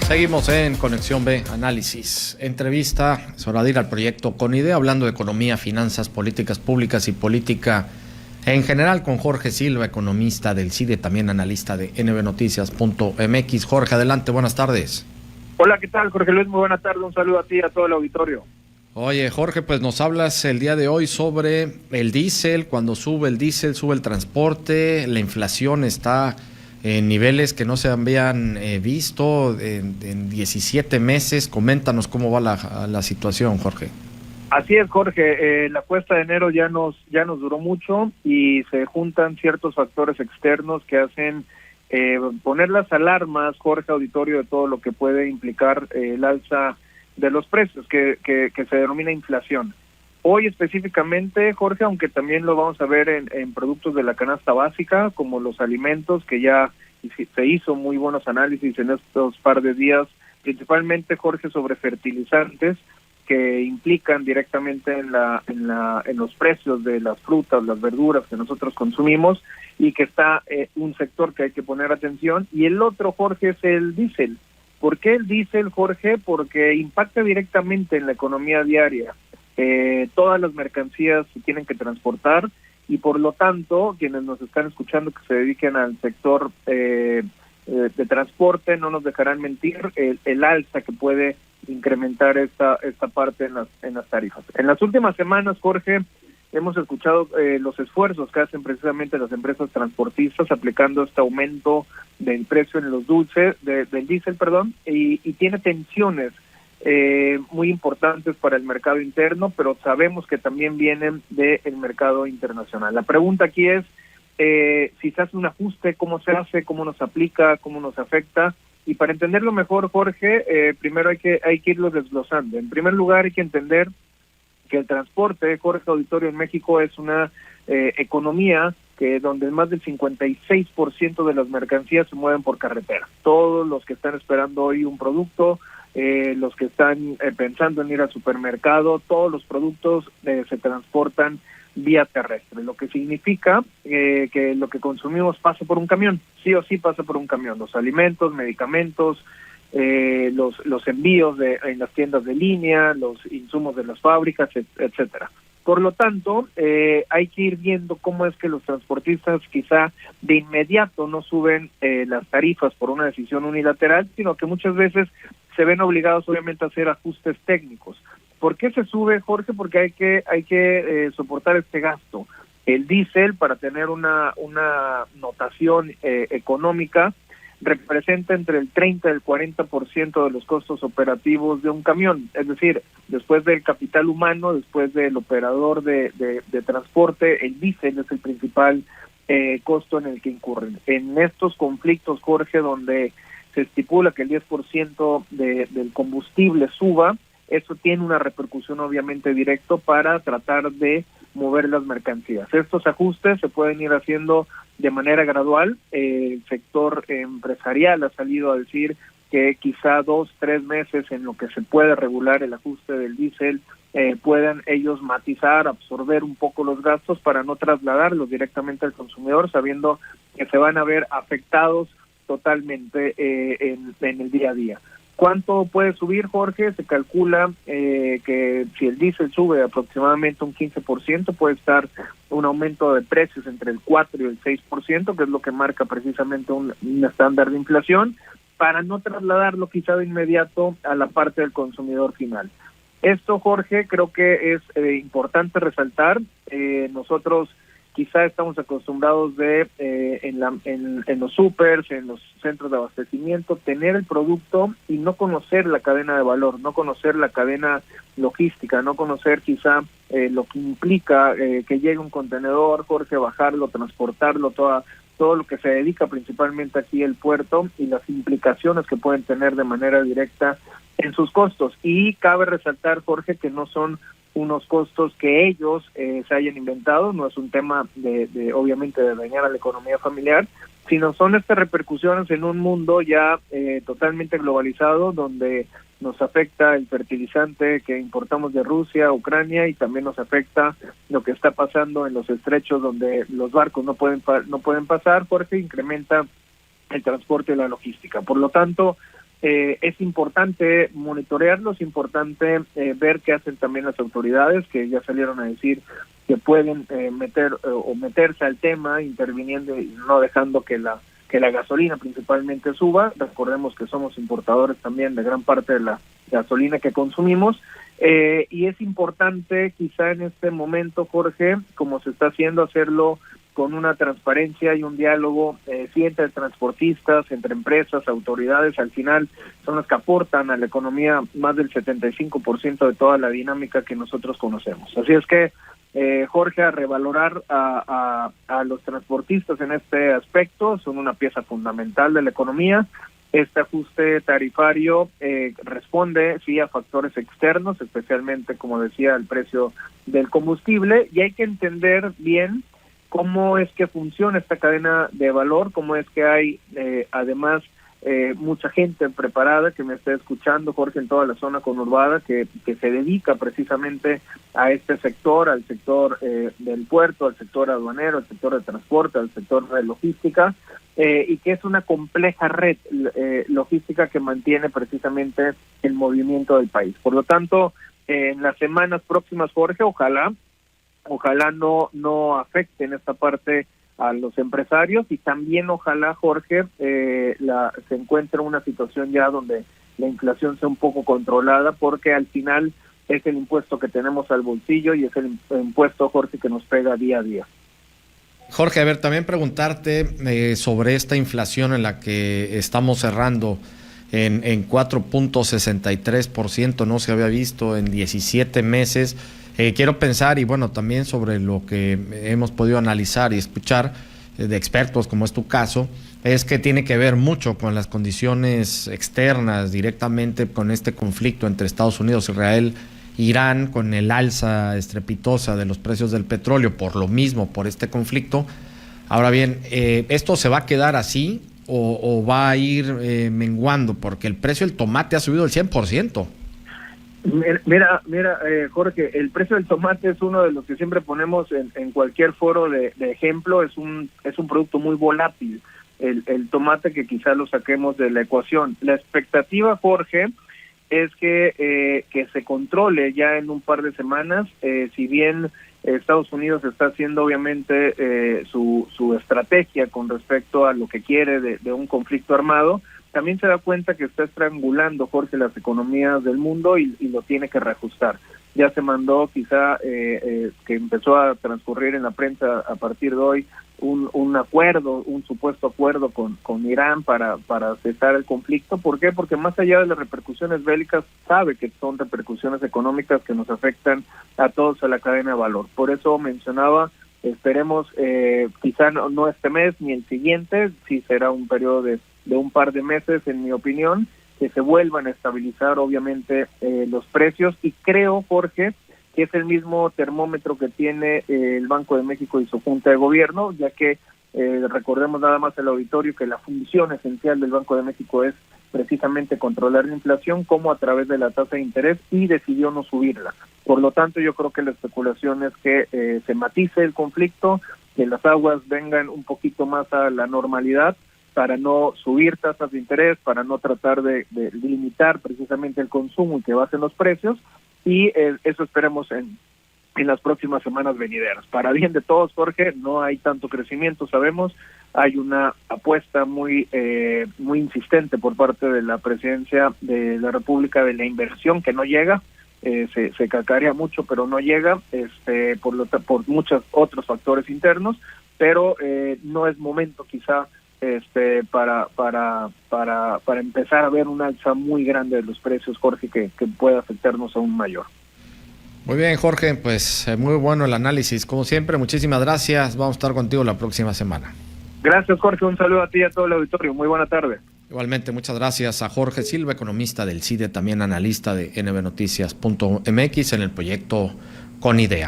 Seguimos en Conexión B, análisis, entrevista, es hora de ir al proyecto CONIDE, hablando de economía, finanzas, políticas públicas y política en general con Jorge Silva, economista del CIDE, también analista de nbnoticias.mx. Jorge, adelante, buenas tardes. Hola, ¿qué tal, Jorge Luis? Muy buena tarde, un saludo a ti y a todo el auditorio. Oye, Jorge, pues nos hablas el día de hoy sobre el diésel. Cuando sube el diésel, sube el transporte, la inflación está en niveles que no se habían visto en 17 meses. Coméntanos cómo va la situación, Jorge. Así es, Jorge. La cuesta de enero ya nos duró mucho y se juntan ciertos factores externos que hacen poner las alarmas, Jorge, auditorio, de todo lo que puede implicar el alza de los precios, que se denomina inflación. Hoy específicamente, Jorge, aunque también lo vamos a ver en productos de la canasta básica, como los alimentos, que ya se hizo muy buenos análisis en estos par de días, principalmente, Jorge, sobre fertilizantes que implican directamente en los precios de las frutas, las verduras que nosotros consumimos, y que está un sector que hay que poner atención. Y el otro, Jorge, es el diésel. ¿Por qué el diésel, Jorge? Porque impacta directamente en la economía diaria. Todas las mercancías se tienen que transportar y por lo tanto, quienes nos están escuchando que se dediquen al sector de transporte no nos dejarán mentir el alza que puede incrementar esta parte en las tarifas. En las últimas semanas, Jorge, hemos escuchado los esfuerzos que hacen precisamente las empresas transportistas aplicando este aumento del precio en los dulces, del diésel, y tiene tensiones muy importantes para el mercado interno, pero sabemos que también vienen del mercado internacional. La pregunta aquí es si se hace un ajuste, cómo se hace, cómo nos aplica, cómo nos afecta. Y para entenderlo mejor, Jorge, primero hay que irlo desglosando. En primer lugar, hay que entender que el transporte, Jorge, auditorio, en México es una economía donde más del 56% de las mercancías se mueven por carretera. Todos los que están esperando hoy un producto, los que están pensando en ir al supermercado, todos los productos se transportan vía terrestre, lo que significa que lo que consumimos pasa por un camión, sí o sí pasa por un camión, los alimentos, medicamentos, los envíos en las tiendas de línea, los insumos de las fábricas, etcétera. Por lo tanto, hay que ir viendo cómo es que los transportistas quizá de inmediato no suben las tarifas por una decisión unilateral, sino que muchas veces se ven obligados obviamente a hacer ajustes técnicos. ¿Por qué se sube, Jorge? Porque hay que soportar este gasto. El diésel, para tener una notación económica, representa entre el 30 y el 40% de los costos operativos de un camión. Es decir, después del capital humano, después del operador de transporte, el diésel es el principal costo en el que incurren. En estos conflictos, Jorge, donde se estipula que el 10% del combustible suba, eso tiene una repercusión obviamente directa para tratar de mover las mercancías. Estos ajustes se pueden ir haciendo de manera gradual. El sector empresarial ha salido a decir que quizá 2-3 meses en lo que se puede regular el ajuste del diésel puedan ellos matizar, absorber un poco los gastos para no trasladarlos directamente al consumidor, sabiendo que se van a ver afectados totalmente en el día a día. ¿Cuánto puede subir, Jorge? Se calcula que si el diésel sube aproximadamente un 15%, puede estar un aumento de precios entre el 4 y el 6%, que es lo que marca precisamente un estándar de inflación, para no trasladarlo quizá de inmediato a la parte del consumidor final. Esto, Jorge, creo que es importante resaltar. Nosotros quizá estamos acostumbrados en los supers, en los centros de abastecimiento, tener el producto y no conocer la cadena de valor, no conocer la cadena logística, no conocer quizá lo que implica que llegue un contenedor, Jorge, bajarlo, transportarlo, todo lo que se dedica principalmente aquí el puerto y las implicaciones que pueden tener de manera directa en sus costos. Y cabe resaltar, Jorge, que no son unos costos que ellos se hayan inventado, no es un tema obviamente de dañar a la economía familiar, sino son estas repercusiones en un mundo ya totalmente globalizado, donde nos afecta el fertilizante que importamos de Rusia, Ucrania, y también nos afecta lo que está pasando en los estrechos donde los barcos no pueden pasar, porque incrementa el transporte y la logística. Por lo tanto, Es importante monitorearlo, es importante ver qué hacen también las autoridades, que ya salieron a decir que pueden meterse al tema, interviniendo y no dejando que la gasolina principalmente suba. Recordemos que somos importadores también de gran parte de la gasolina que consumimos, y es importante quizá en este momento, Jorge, como se está haciendo, hacerlo con una transparencia y un diálogo, sí, entre transportistas, entre empresas, autoridades. Al final son las que aportan a la economía más del 75% de toda la dinámica que nosotros conocemos. Así es que, Jorge, a revalorar a los transportistas en este aspecto, son una pieza fundamental de la economía. Este ajuste tarifario responde, sí, a factores externos, especialmente, como decía, el precio del combustible, y hay que entender bien cómo es que funciona esta cadena de valor, cómo es que hay además mucha gente preparada que me está escuchando, Jorge, en toda la zona conurbada que se dedica precisamente a este sector, al sector del puerto, al sector aduanero, al sector de transporte, al sector de logística, y que es una compleja red logística que mantiene precisamente el movimiento del país. Por lo tanto, en las semanas próximas, Jorge, ojalá no afecte en esta parte a los empresarios, y también ojalá, Jorge, se encuentre una situación ya donde la inflación sea un poco controlada, porque al final es el impuesto que tenemos al bolsillo y es el impuesto, Jorge, que nos pega día a día. Jorge, a ver, también preguntarte sobre esta inflación en la que estamos cerrando en 4.63%, no se había visto en 17 meses. Quiero pensar, y bueno, también sobre lo que hemos podido analizar y escuchar de expertos, como es tu caso, es que tiene que ver mucho con las condiciones externas, directamente con este conflicto entre Estados Unidos, Israel, Irán, con el alza estrepitosa de los precios del petróleo, por lo mismo, por este conflicto. Ahora bien, ¿esto se va a quedar así o va a ir menguando? Porque el precio del tomate ha subido el 100%. Mira, Jorge, el precio del tomate es uno de los que siempre ponemos en cualquier foro de ejemplo. Es un producto muy volátil, el tomate, que quizá lo saquemos de la ecuación. La expectativa, Jorge, es que se controle ya en un par de semanas, si bien Estados Unidos está haciendo obviamente su estrategia con respecto a lo que quiere de un conflicto armado. También se da cuenta que está estrangulando, Jorge, las economías del mundo y lo tiene que reajustar. Ya se mandó, quizá, que empezó a transcurrir en la prensa a partir de hoy, un acuerdo, un supuesto acuerdo con Irán para cesar el conflicto. ¿Por qué? Porque más allá de las repercusiones bélicas, sabe que son repercusiones económicas que nos afectan a todos, a la cadena de valor. Por eso mencionaba, esperemos, quizá no este mes ni el siguiente, sí será un periodo de un par de meses, en mi opinión, que se vuelvan a estabilizar obviamente los precios, y creo, Jorge, que es el mismo termómetro que tiene el Banco de México y su Junta de Gobierno, ya que recordemos nada más al auditorio que la función esencial del Banco de México es precisamente controlar la inflación, como a través de la tasa de interés, y decidió no subirla. Por lo tanto, yo creo que la especulación es que se matice el conflicto, que las aguas vengan un poquito más a la normalidad, para no subir tasas de interés, para no tratar de limitar precisamente el consumo y que bajen los precios, y eso esperemos en las próximas semanas venideras. Para bien de todos, Jorge, no hay tanto crecimiento, sabemos, hay una apuesta muy insistente por parte de la presidencia de la República de la inversión, que no llega, se cacarea mucho, pero no llega, por muchos otros factores internos, pero no es momento quizá para empezar a ver un alza muy grande de los precios, Jorge, que pueda afectarnos aún mayor. Muy bien, Jorge, pues muy bueno el análisis, como siempre, muchísimas gracias, vamos a estar contigo la próxima semana. Gracias, Jorge, un saludo a ti y a todo el auditorio, muy buena tarde. Igualmente, muchas gracias a Jorge Silva, economista del CIDE, también analista de nbnoticias.mx en el proyecto Con Idea.